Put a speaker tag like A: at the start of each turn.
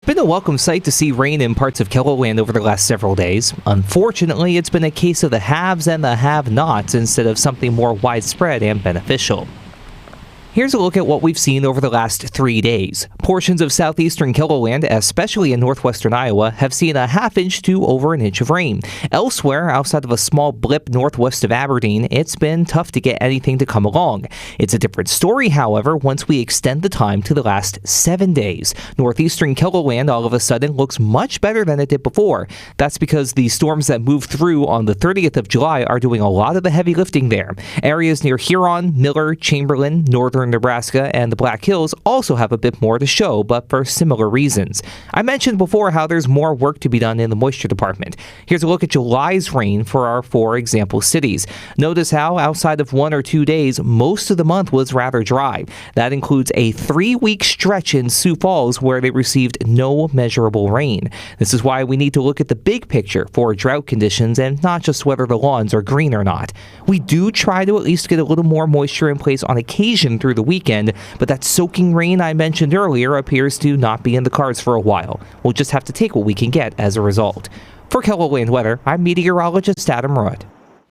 A: Been a welcome sight to see rain in parts of KELOLAND over the last several days. Unfortunately, it's been a case of the haves and the have-nots instead of something more widespread and beneficial. Here's a look at what we've seen over the last 3 days. Portions of southeastern KELOLAND, especially in northwestern Iowa, have seen a ½ inch to over an inch of rain. Elsewhere, outside of a small blip northwest of Aberdeen, it's been tough to get anything to come along. It's a different story, however, once we extend the time to the last 7 days. Northeastern KELOLAND all of a sudden looks much better than it did before. That's because the storms that moved through on the 30th of July are doing a lot of the heavy lifting there. Areas near Huron, Miller, Chamberlain, northern Nebraska, and the Black Hills also have a bit more to show, but for similar reasons. I mentioned before how there's more work to be done in the moisture department. Here's a look at July's rain for our 4 example cities. Notice how outside of 1 or 2 days, most of the month was rather dry. That includes a 3-week stretch in Sioux Falls where they received no measurable rain. This is why we need to look at the big picture for drought conditions and not just whether the lawns are green or not. We do try to at least get a little more moisture in place on occasion through the weekend, but that soaking rain I mentioned earlier appears to not be in the cards for a while. We'll just have to take what we can get as a result. For KELOLAND Weather, I'm meteorologist Adam Rudd.